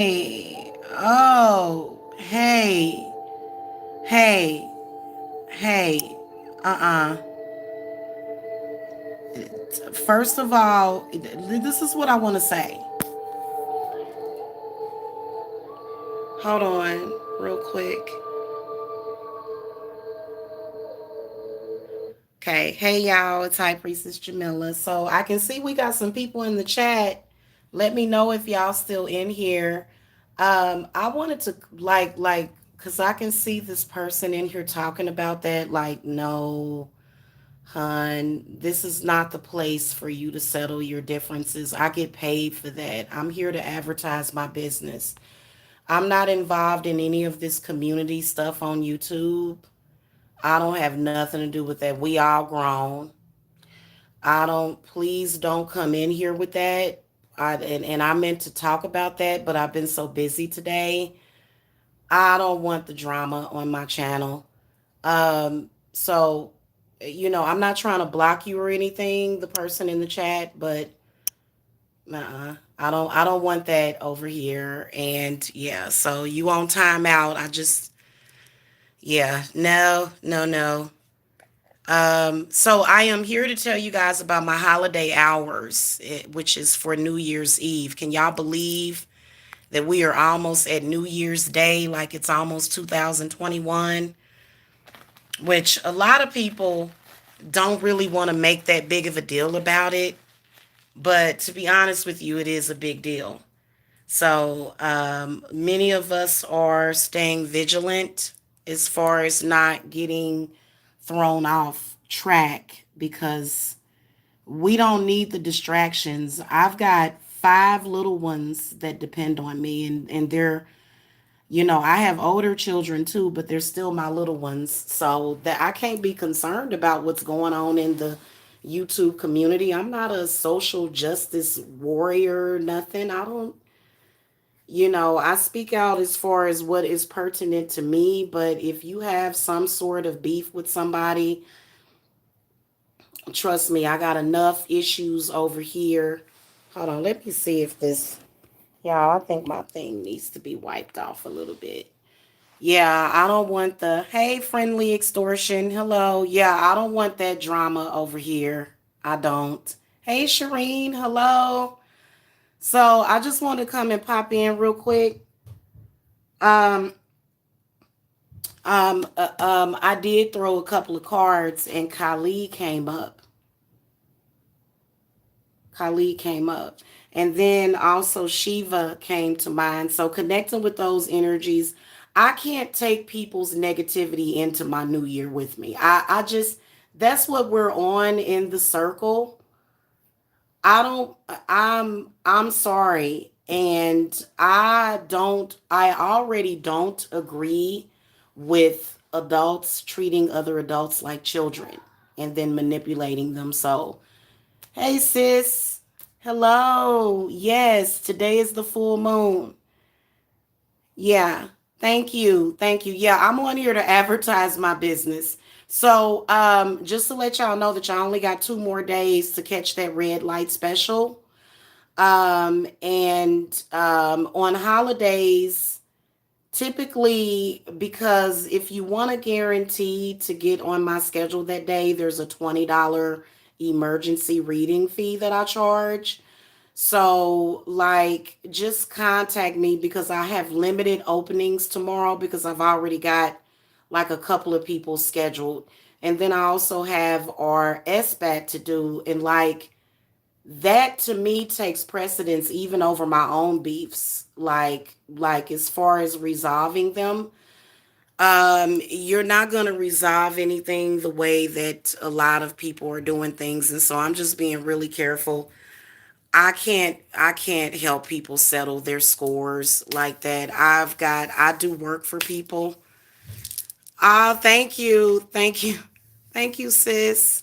Hey, oh, hey, hey, hey, uh-uh. First of all, this is what I want to say. Hold on, real quick. Okay, hey y'all, it's High Priestess Jamila. So I can see we got some people in the chat. Let me know if y'all still in here. I wanted to cause I can see this person in here talking about that. Like, no, hun, this is not the place for you to settle your differences. I get paid for that. I'm here to advertise my business. I'm not involved in any of this community stuff on YouTube. I don't have nothing to do with that. We all grown. Please don't come in here with that. And I meant to talk about that, but I've been so busy today. I don't want the drama on my channel. So, I'm not trying to block you or anything, the person in the chat, but I don't want that over here. And yeah, so you on timeout. Yeah, no, no, no. So I am here to tell you guys about my holiday hours, which is for New Year's Eve. Can y'all believe that we are almost at New Year's Day, like it's almost 2021, which a lot of people don't really want to make that big of a deal about it. But to be honest with you, it is a big deal. So many of us are staying vigilant as far as not getting thrown off track because we don't need the distractions. I've got five little ones that depend on me, and I have older children too, but they're still my little ones. So that I can't be concerned about what's going on in the YouTube community. I'm not a social justice warrior, nothing. I speak out as far as what is pertinent to me, but if you have some sort of beef with somebody, trust me, I got enough issues over here. Hold on, let me see if y'all, I think my thing needs to be wiped off a little bit. Yeah, I don't want hey, friendly extortion. Hello. Yeah, I don't want that drama over here. I don't. Hey, Shireen. Hello. So I just want to come and pop in real quick. Um, I did throw a couple of cards, and Khalid came up. Khalid came up. And then also Shiva came to mind. So connecting with those energies, I can't take people's negativity into my new year with me. I just, that's what we're on in the circle. I don't, I'm sorry. And I already don't agree with adults treating other adults like children and then manipulating them. So, hey, sis. Hello. Yes, today is the full moon. Yeah. Thank you. Thank you. Yeah, I'm on here to advertise my business. So, just to let y'all know that y'all only got 2 more days to catch that red light special. And on holidays, typically, because if you want to guarantee to get on my schedule that day, there's a $20 emergency reading fee that I charge. So, like, just contact me because I have limited openings tomorrow because I've already got like a couple of people scheduled. And then I also have our SBAT to do. And like, that to me takes precedence even over my own beefs. Like as far as resolving them, you're not going to resolve anything the way that a lot of people are doing things. And so I'm just being really careful. I can't help people settle their scores like that. I do work for people. Oh, thank you. Thank you. Thank you, sis.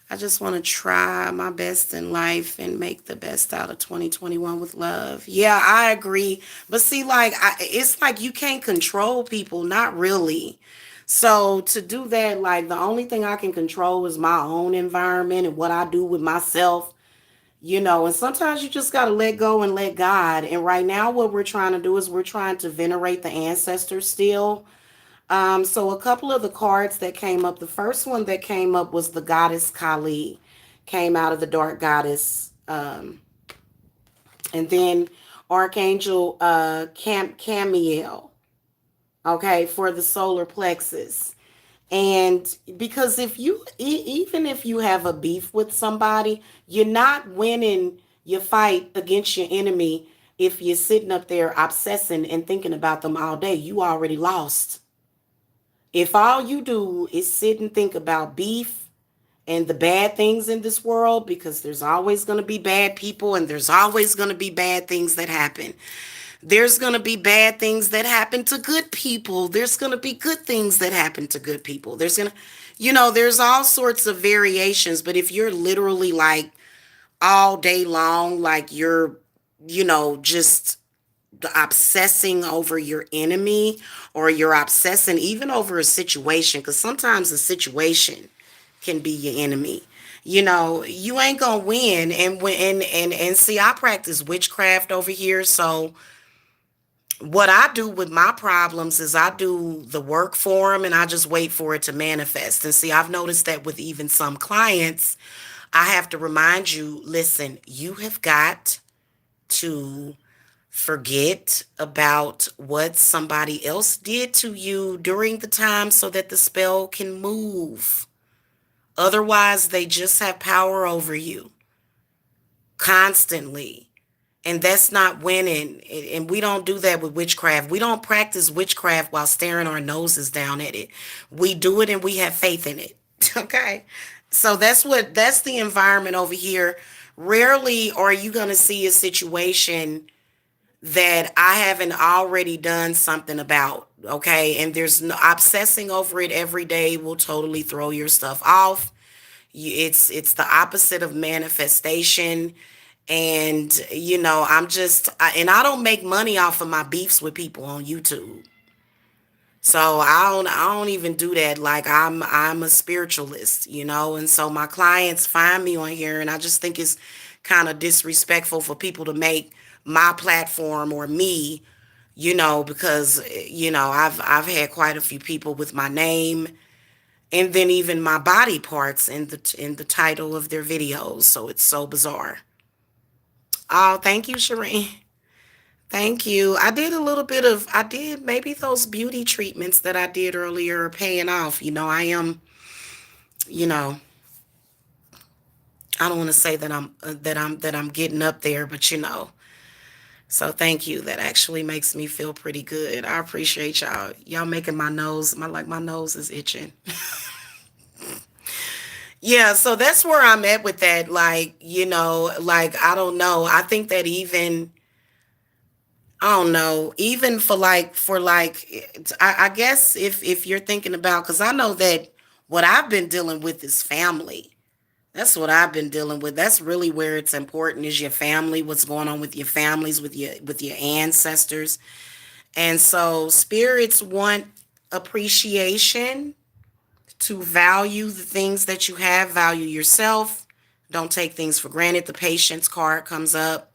I just want to try my best in life and make the best out of 2021 with love. Yeah, I agree. But see, like, it's like you can't control people, not really. So to do that, like, the only thing I can control is my own environment and what I do with myself. And sometimes you just got to let go and let God. And right now, what we're trying to do is we're trying to venerate the ancestors still. So a couple of the cards that came up, the first one that came up was the goddess Kali, came out of the dark goddess. And then Archangel Camiel, okay, for the solar plexus. And because if you, even if you have a beef with somebody, you're not winning your fight against your enemy if you're sitting up there obsessing and thinking about them all day. You already lost. If all you do is sit and think about beef and the bad things in this world, because there's always going to be bad people and there's always going to be bad things that happen. There's going to be bad things that happen to good people. There's going to be good things that happen to good people. There's all sorts of variations. But if you're literally like all day long, like you're, just obsessing over your enemy, or you're obsessing even over a situation, because sometimes a situation can be your enemy. You ain't gonna win. And when and see, I practice witchcraft over here, so what I do with my problems is I do the work for them and I just wait for it to manifest. And see, I've noticed that with even some clients, I have to remind you, listen, you have got to forget about what somebody else did to you during the time so that the spell can move. Otherwise, they just have power over you constantly. And that's not winning. And we don't do that with witchcraft. We don't practice witchcraft while staring our noses down at it. We do it and we have faith in it. Okay. So that's the environment over here. Rarely are you going to see a situation that I haven't already done something about. Okay. And there's no obsessing over it every day will totally throw your stuff off. It's the opposite of manifestation. And and I don't make money off of my beefs with people on YouTube. So I don't even do that. Like I'm a spiritualist, and so my clients find me on here, and I just think it's kind of disrespectful for people to make my platform or me, because I've had quite a few people with my name and then even my body parts in the title of their videos. So it's so bizarre. Oh, thank you, Shireen. Thank you. I did maybe those beauty treatments that I did earlier are paying off. You know, I don't want to say that I'm getting up there, but So thank you. That actually makes me feel pretty good. I appreciate y'all. Y'all making my nose is itching. Yeah, so that's where I'm at with that. Like, like I don't know. I think that I don't know, even I guess if you're thinking about, because I know that what I've been dealing with is family. That's what I've been dealing with. That's really where it's important, is your family, what's going on with your families, with your ancestors. And so spirits want appreciation, to value the things that you have, value yourself. Don't take things for granted. The patience card comes up.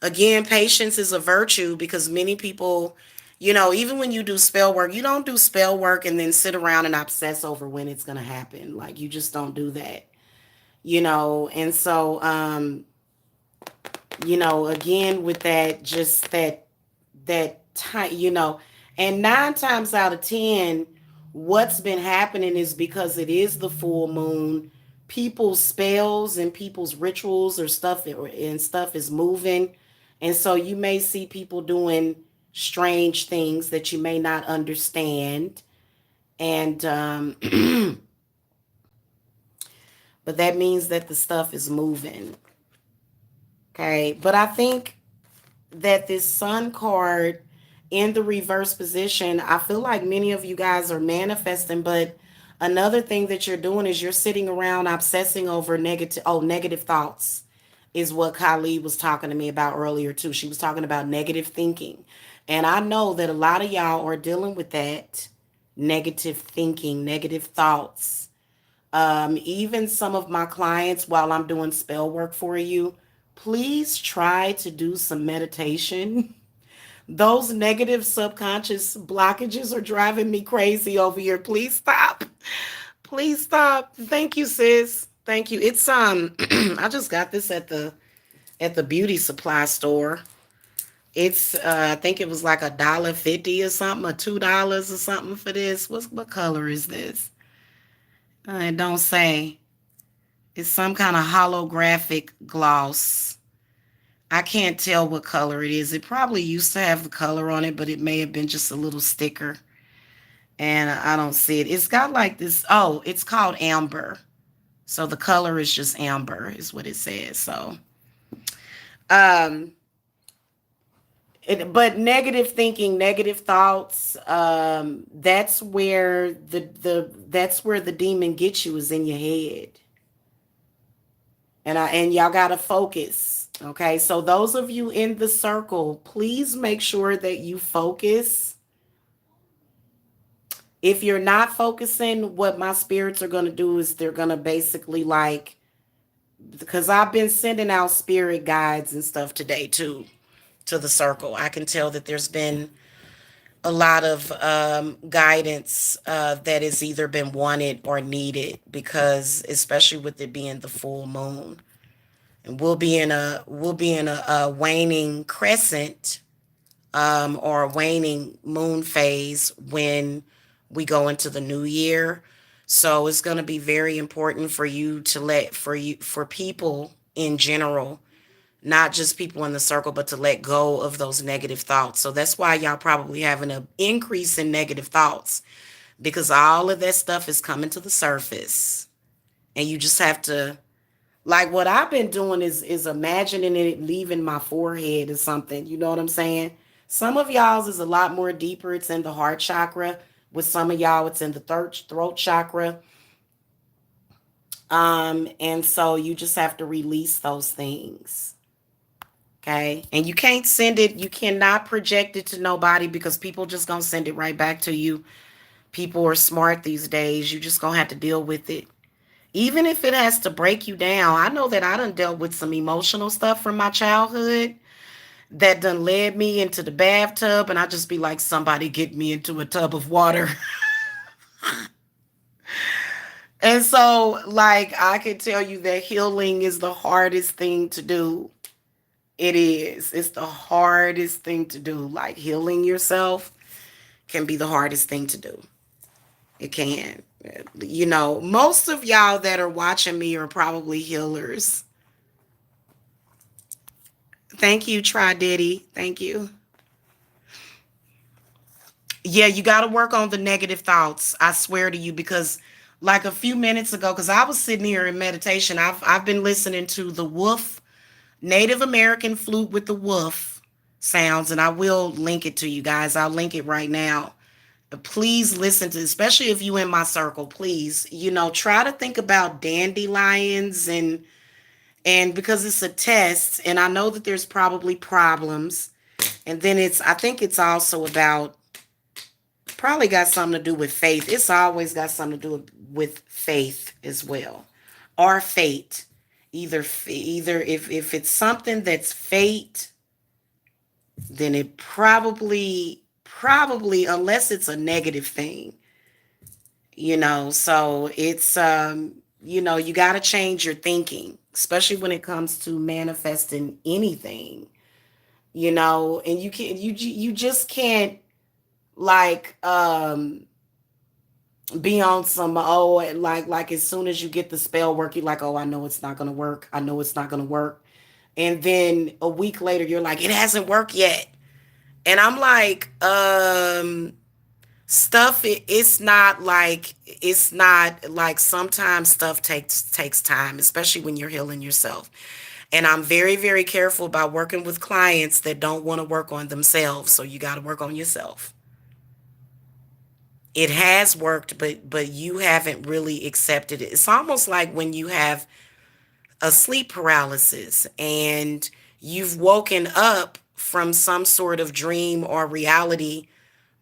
Again, patience is a virtue, because many people, even when you do spell work, you don't do spell work and then sit around and obsess over when it's going to happen. Like, you just don't do that, and so, again, with that, just that time, and 9 times out of 10, what's been happening is because it is the full moon, people's spells and people's rituals or stuff is moving. And so you may see people doing strange things that you may not understand. And, but that means that the stuff is moving. Okay. But I think that this sun card in the reverse position, I feel like many of you guys are manifesting, but another thing that you're doing is you're sitting around obsessing over negative thoughts, is what Kylie was talking to me about earlier too. She was talking about negative thinking. And I know that a lot of y'all are dealing with that negative thinking, negative thoughts. Even some of my clients, while I'm doing spell work for you, please try to do some meditation. Those negative subconscious blockages are driving me crazy over here. Please stop. Please stop. Thank you, sis. Thank you. It's I just got this at the beauty supply store. It's I think it was like $1.50 or something, or $2 or something for this. What color is this? It don't say. It's some kind of holographic gloss. I can't tell what color it is. It probably used to have the color on it, but it may have been just a little sticker. And I don't see it. It's got like this. Oh, it's called amber. So the color is just amber, is what it says. So, um, but negative thinking, negative thoughts, that's where the demon gets you is in your head. And y'all gotta focus. Okay. So those of you in the circle, please make sure that you focus. If you're not focusing, what my spirits are gonna do is they're gonna basically like, because I've been sending out spirit guides and stuff today too to the circle. I can tell that there's been a lot of guidance that has either been wanted or needed because, especially with it being the full moon, and we'll be in a waning crescent or a waning moon phase when we go into the new year. So it's going to be very important for you to for people in general, not just people in the circle, but to let go of those negative thoughts. So that's why y'all probably having an increase in negative thoughts because all of that stuff is coming to the surface. And you just have to, like, what I've been doing is imagining it leaving my forehead or something. You know what I'm saying? Some of y'all's is a lot more deeper. It's in the heart chakra. With some of y'all, it's in the throat chakra. And so you just have to release those things. Okay. And you can't send it, you cannot project it to nobody because people just gonna send it right back to you. People are smart these days. You just gonna have to deal with it. Even if it has to break you down. I know that I done dealt with some emotional stuff from my childhood that done led me into the bathtub, and I just be like, somebody get me into a tub of water. And so, like, I can tell you that healing is the hardest thing to do. It is. It's the hardest thing to do. Like, healing yourself can be the hardest thing to do. It can. You know, most of y'all that are watching me are probably healers. Thank you, Try Diddy. Thank you. Yeah, you got to work on the negative thoughts. I swear to you, because like a few minutes ago, because I was sitting here in meditation, I've been listening to the wolf, Native American flute with the wolf sounds, and I will link it to you guys. I'll link it right now. Please listen to, especially if you in my circle, please, try to think about dandelions and because it's a test, and I know that there's probably problems. And then I think it's also about, probably got something to do with faith. It's always got something to do with faith as well, or fate. Either if it's something that's fate, then it probably unless it's a negative thing, so it's you got to change your thinking, especially when it comes to manifesting anything, and you just can't, like, be on some, oh, like as soon as you get the spell work, you're like, oh, I know it's not gonna work, I know it's not gonna work, and then a week later you're like, it hasn't worked yet. And I'm like, stuff, it's not like sometimes stuff takes time, especially when you're healing yourself. And I'm very, very careful about working with clients that don't want to work on themselves, so you got to work on yourself. It has worked, but you haven't really accepted it. It's almost like when you have a sleep paralysis and you've woken up from some sort of dream or reality,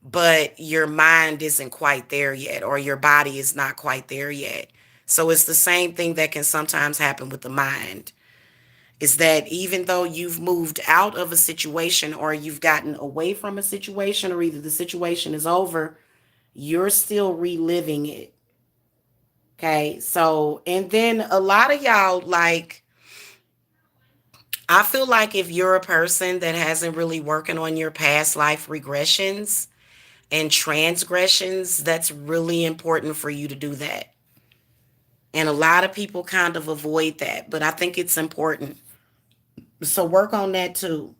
but your mind isn't quite there yet, or your body is not quite there yet. So it's the same thing that can sometimes happen with the mind. is that even though you've moved out of a situation or you've gotten away from a situation or either the situation is over, you're still reliving it. Okay. So, and then a lot of y'all, like, I feel like if you're a person that hasn't really working on your past life regressions and transgressions, that's really important for you to do that. And a lot of people kind of avoid that, but I think it's important. So work on that too.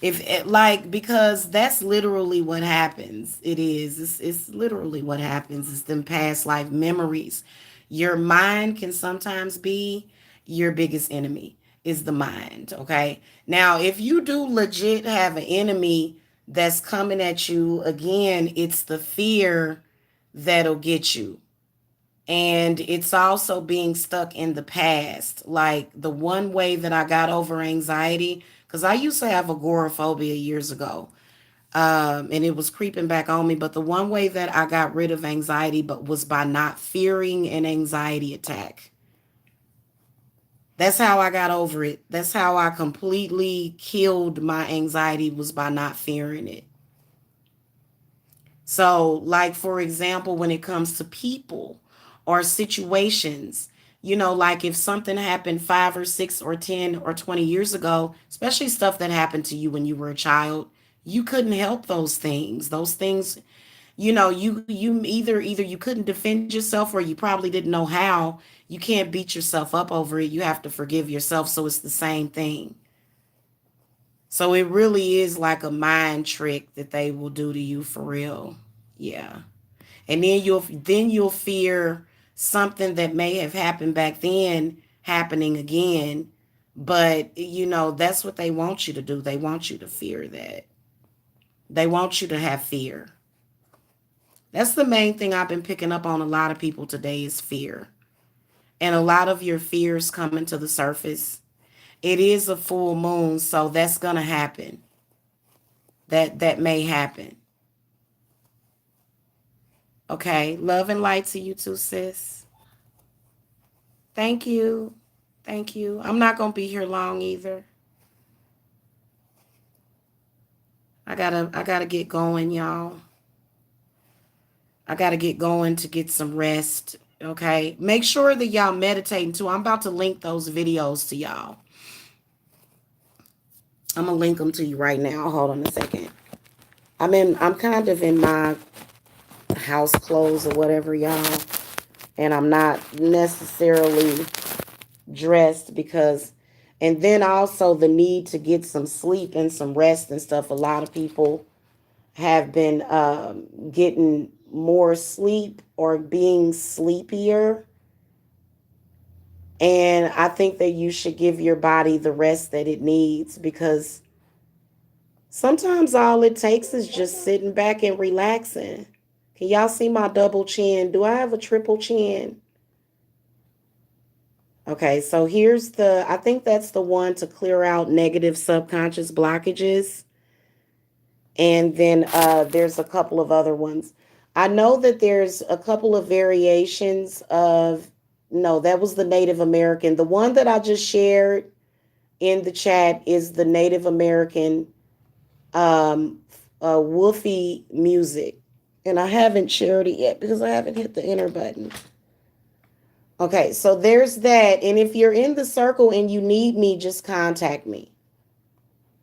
If it, like, because that's literally what happens. It is. It's literally what happens. It's them past life memories. Your mind can sometimes be your biggest enemy. Is the mind. Okay. Now, if you do legit have an enemy that's coming at you again, it's the fear that'll get you. And it's also being stuck in the past. Like the one way that I got over anxiety, because I used to have agoraphobia years ago, and it was creeping back on me. But the one way that I got rid of anxiety, but was by not fearing an anxiety attack. That's how I got over it. That's how I completely killed my anxiety, was by not fearing it. So, like, for example, when it comes to people or situations, like if something happened 5 or 6 or 10 or 20 years ago, especially stuff that happened to you when you were a child, you couldn't help those things. Those things, you either you couldn't defend yourself or you probably didn't know how. You can't beat yourself up over it. You have to forgive yourself. So it's the same thing. So it really is like a mind trick that they will do to you for real. Yeah. And then you'll fear something that may have happened back then happening again. But that's what they want you to do. They want you to fear that. They want you to have fear. That's the main thing I've been picking up on a lot of people today is fear. And a lot of your fears coming to the surface. It is a full moon, so that's gonna happen. That may happen. Okay. Love and light to you too, sis. Thank you. Thank you. I'm not gonna be here long either. I gotta get going, y'all. I gotta get going to get some rest. Okay. Make sure that y'all meditating too. I'm about to link those videos to y'all. I'm gonna link them to you right now. Hold on a second. I'm kind of in my house clothes or whatever, y'all. And I'm not necessarily dressed because, and then also the need to get some sleep and some rest and stuff. A lot of people have been getting more sleep or being sleepier. And I think that you should give your body the rest that it needs because sometimes all it takes is just sitting back and relaxing. Can y'all see my double chin? Do I have a triple chin? Okay, so I think that's the one to clear out negative subconscious blockages. And then there's a couple of other ones. I know that there's a couple of variations of, no, that was the Native American. The one that I just shared in the chat is the Native American um, woofy music. And I haven't shared it yet because I haven't hit the enter button. Okay, so there's that. And if you're in the circle and you need me, just contact me.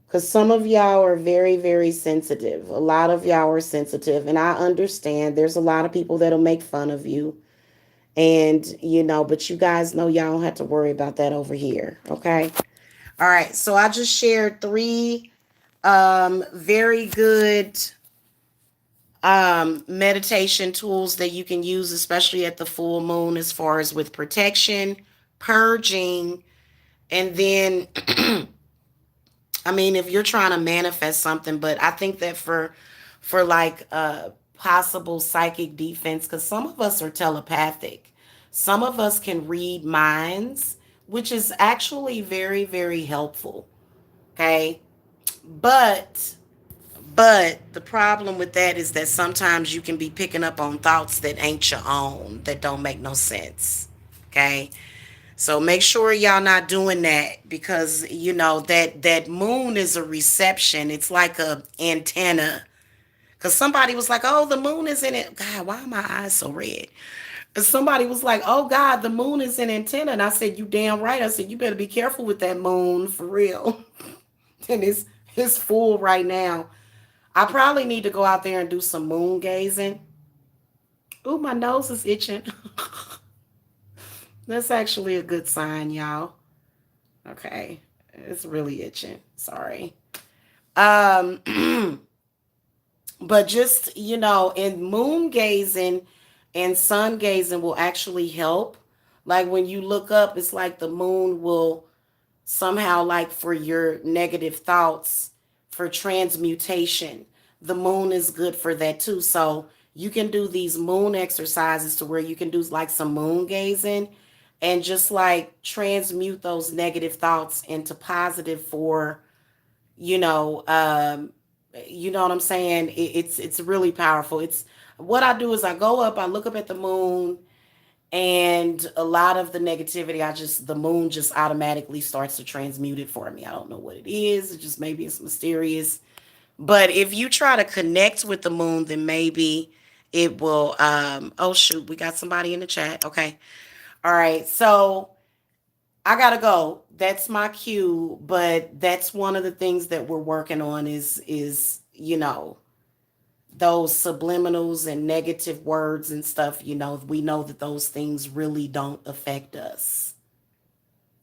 Because some of y'all are very, very sensitive. A lot of y'all are sensitive. And I understand there's a lot of people that'll make fun of you. And, but you guys know y'all don't have to worry about that over here. Okay. All right. So I just shared three very good meditation tools that you can use, especially at the full moon, as far as with protection, purging, and then I mean, if you're trying to manifest something, but I think that for like possible psychic defense, because some of us are telepathic, some of us can read minds, which is actually very, very helpful. Okay, but the problem with that is that sometimes you can be picking up on thoughts that ain't your own, that don't make no sense. Okay, So make sure y'all not doing that because that moon is a reception. It's like a antenna. Cause somebody was like, "Oh, the moon is in it." God, why are my eyes so red? And somebody was like, "Oh God, the moon is an antenna," and I said, "You damn right." I said, "You better be careful with that moon for real." And it's full right now. I probably need to go out there and do some moon gazing. Ooh, my nose is itching. That's actually a good sign, y'all. Okay. It's really itching. Sorry. Um, but just, in moon gazing and sun gazing will actually help. Like when you look up, it's like the moon will somehow, like for your negative thoughts, for transmutation. The moon is good for that too. So you can do these moon exercises to where you can do like some moon gazing and just like transmute those negative thoughts into positive for, you know, um, you know what I'm saying? It's really powerful. It's what I do is I go up, I look up at the moon, and a lot of the negativity, the moon just automatically starts to transmute it for me. I don't know what it is. It just maybe it's mysterious. But if you try to connect with the moon, then maybe it will. Oh shoot, we got somebody in the chat. Okay, all right. So I gotta go. That's my cue. But that's one of the things that we're working on is those subliminals and negative words and stuff, we know that those things really don't affect us.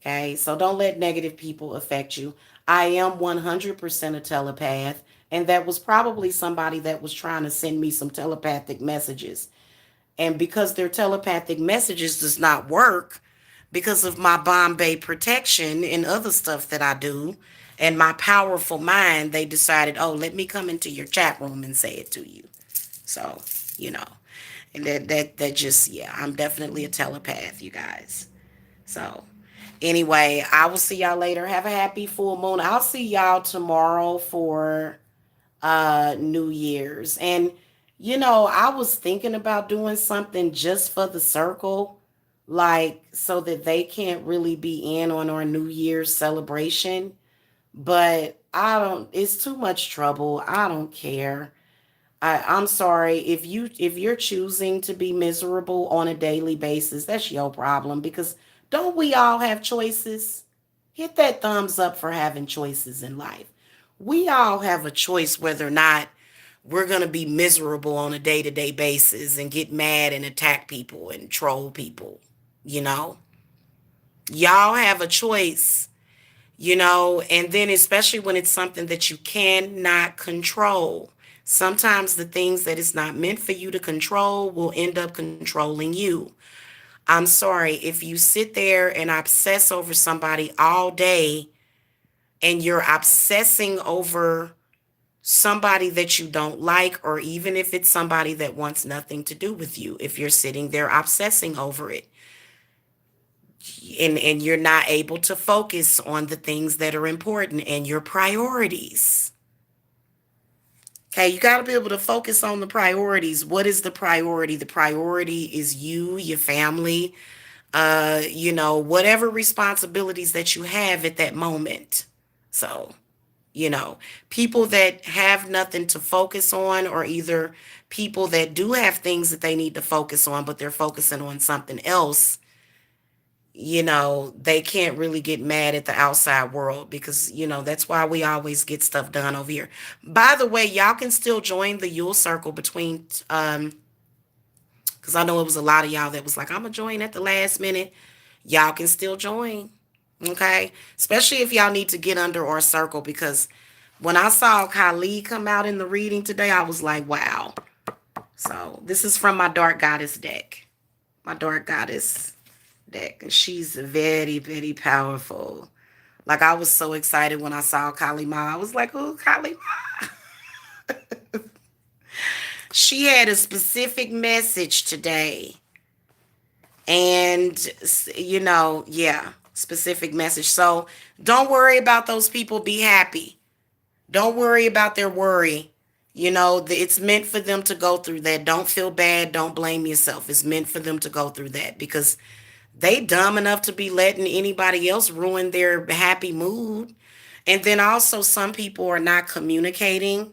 Okay, so don't let negative people affect you. I am 100% a telepath, and that was probably somebody that was trying to send me some telepathic messages. And because their telepathic messages does not work because of my Bombay protection and other stuff that I do and my powerful mind, they decided, oh, let me come into your chat room and say it to you. So, you know, and that just, yeah, I'm definitely a telepath, you guys. So, anyway, I will see y'all later. Have a happy full moon. I'll see y'all tomorrow for New Year's. And I was thinking about doing something just for the circle, like so that they can't really be in on our New Year's celebration. But I don't, it's too much trouble. I don't care. I'm sorry if you're choosing to be miserable on a daily basis, that's your problem because don't we all have choices? Hit that thumbs up for having choices in life. We all have a choice whether or not we're going to be miserable on a day-to-day basis and get mad and attack people and troll people, you know? Y'all have a choice, and then especially when it's something that you cannot control. Sometimes the things that is not meant for you to control will end up controlling you. I'm sorry, if you sit there and obsess over somebody all day and you're obsessing over somebody that you don't like, or even if it's somebody that wants nothing to do with you, if you're sitting there obsessing over it, and you're not able to focus on the things that are important and your priorities. Okay, you got to be able to focus on the priorities. What is the priority? The priority is you, your family, whatever responsibilities that you have at that moment. So, people that have nothing to focus on, or either people that do have things that they need to focus on, but they're focusing on something else, they can't really get mad at the outside world because, that's why we always get stuff done over here. By the way, y'all can still join the Yule Circle between, because I know it was a lot of y'all that was like, I'm going to join at the last minute. Y'all can still join. Okay. Especially if y'all need to get under our circle, because when I saw Kylie come out in the reading today, I was like, wow. So this is from my Dark Goddess deck. My Dark Goddess deck. And she's very, very powerful. Like I was so excited when I saw Kali Ma. I was like, oh, Kali Ma. She had a specific message today. And, yeah, specific message. So don't worry about those people. Be happy. Don't worry about their worry. It's meant for them to go through that. Don't feel bad. Don't blame yourself. It's meant for them to go through that because They dumb enough to be letting anybody else ruin their happy mood. And then also some people are not communicating,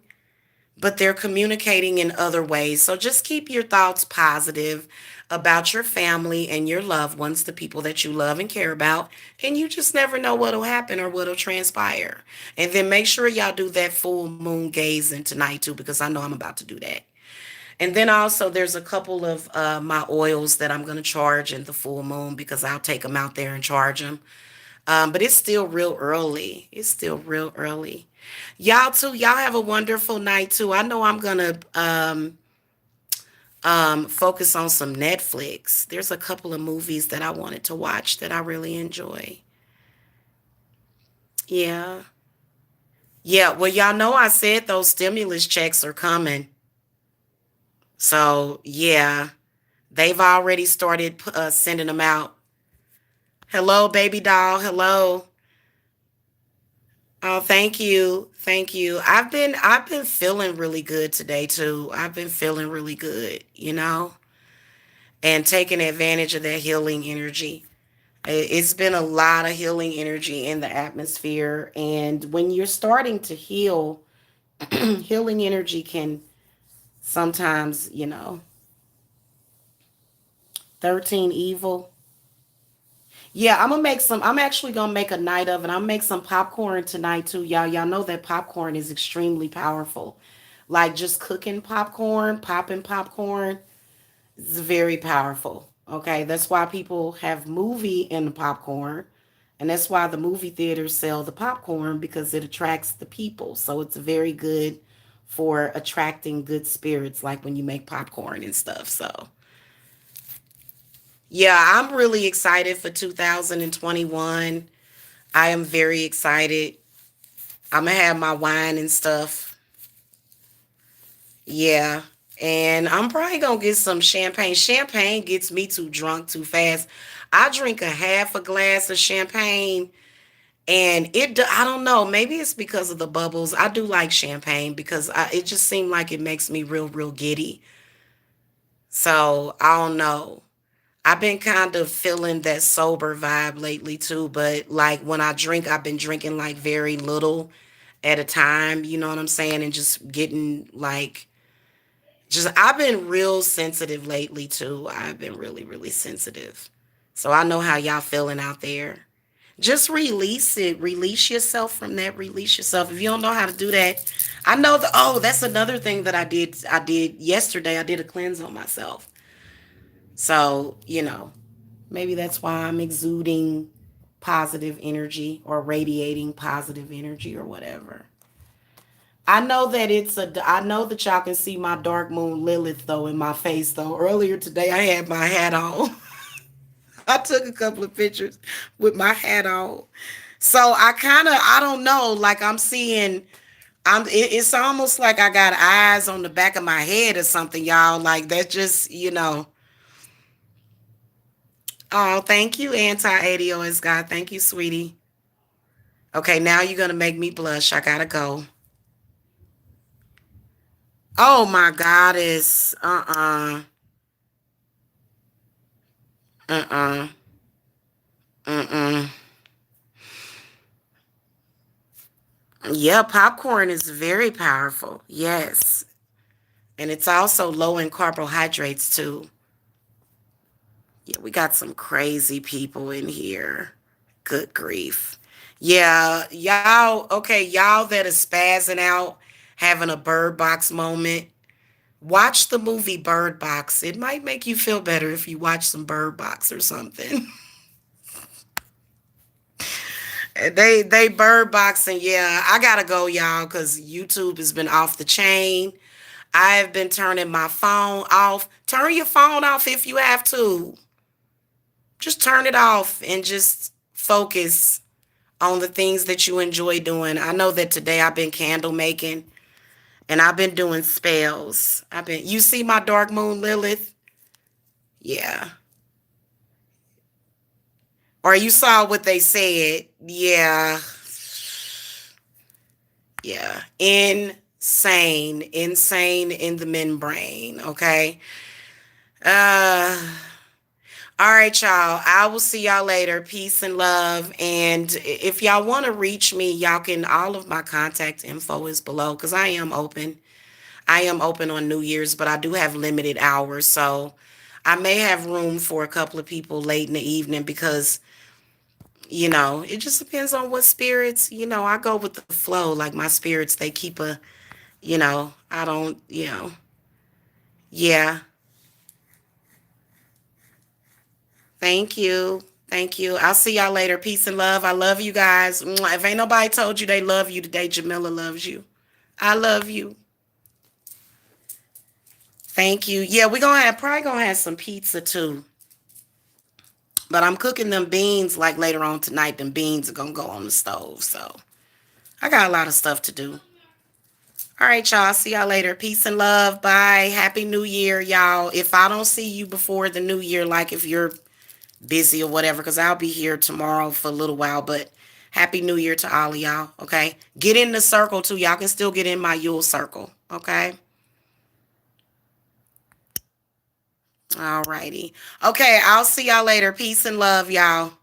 but they're communicating in other ways. So just keep your thoughts positive about your family and your loved ones, the people that you love and care about. And you just never know what'll happen or what'll transpire. And then make sure y'all do that full moon gazing tonight too, because I know I'm about to do that. And then also there's a couple of my oils that I'm going to charge in the full moon because I'll take them out there and charge them. But it's still real early. It's still real early. Y'all too, y'all have a wonderful night too. I know I'm gonna focus on some Netflix. There's a couple of movies that I wanted to watch that I really enjoy. Yeah. Yeah, well y'all know I said those stimulus checks are coming. So, yeah, they've already started sending them out. Hello, baby doll. Hello. Oh, thank you. Thank you. I've been feeling really good today too. I've been feeling really good, and taking advantage of that healing energy. It's been a lot of healing energy in the atmosphere, and when you're starting to heal, healing energy can sometimes, 13 evil. Yeah, I'm actually gonna make a night of it. I'm make some popcorn tonight too, y'all. Y'all know that popcorn is extremely powerful. Like just cooking popcorn, popping popcorn is very powerful. Okay, that's why people have movie in the popcorn, and that's why the movie theaters sell the popcorn because it attracts the people. So it's very good for attracting good spirits, like when you make popcorn and stuff. So yeah, I'm really excited for 2021. I am very excited. I'm gonna have my wine and stuff. Yeah. And I'm probably gonna get some champagne. Champagne gets me too drunk too fast. I drink a half a glass of champagne and I don't know, maybe it's because of the bubbles. I do like champagne because it just seemed like it makes me real, real giddy. So I don't know. I've been kind of feeling that sober vibe lately too, but like when I drink, I've been drinking like very little at a time, you know what I'm saying? And just getting like, just, I've been real sensitive lately too. I've been really, really sensitive. So I know how y'all feeling out there. Just release it. Release yourself from that. Release yourself. If you don't know how to do that, I know that, oh, that's another thing that I did. I did yesterday. I did a cleanse on myself. So, maybe that's why I'm exuding positive energy or radiating positive energy or whatever. I know that y'all can see my dark moon Lilith though in my face though. Earlier today I had my hat on. I took a couple of pictures with my hat on. So I don't know, like I'm seeing it's almost like I got eyes on the back of my head or something, y'all. Like that's just. Oh, thank you, anti-ADOS God. Thank you, sweetie. Okay, now you're gonna make me blush. I gotta go. Oh my goddess. Uh-uh. Mm-mm. Yeah, popcorn is very powerful. Yes. And it's also low in carbohydrates too. Yeah, we got some crazy people in here. Good grief. Yeah, y'all that are spazzing out, having a bird box moment. Watch the movie Bird Box. It might make you feel better if you watch some Bird Box or something. They bird boxing. Yeah, I gotta go, y'all, because YouTube has been off the chain. I've been turning my phone off. Turn your phone off if you have to. Just turn it off and just focus on the things that you enjoy doing. I know that today I've been candle making and I've been doing spells. You see my dark moon Lilith? Yeah. Or you saw what they said. Yeah. Yeah. Insane. Insane in the men brain. Okay. Uh All right, y'all. I will see y'all later. Peace and love. And if y'all want to reach me, y'all can, all of my contact info is below because I am open. I am open on New Year's, but I do have limited hours. So I may have room for a couple of people late in the evening because, it just depends on what spirits, I go with the flow. Like my spirits, they keep I don't, yeah. Thank you. Thank you. I'll see y'all later. Peace and love. I love you guys. Mwah. If ain't nobody told you they love you today, Jamila loves you. I love you. Thank you. Yeah, we gonna have probably gonna have some pizza too. But I'm cooking them beans like later on tonight. Them beans are gonna go on the stove. So I got a lot of stuff to do. All right, y'all. See y'all later. Peace and love. Bye. Happy New Year, y'all. If I don't see you before the new year, like if you're busy or whatever, because I'll be here tomorrow for a little while. But Happy New Year to all of y'all. Okay. Get in the circle too. Y'all can still get in my Yule circle. Okay. All righty. Okay. I'll see y'all later. Peace and love, y'all.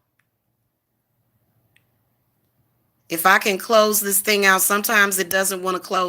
If I can close this thing out, sometimes it doesn't want to close.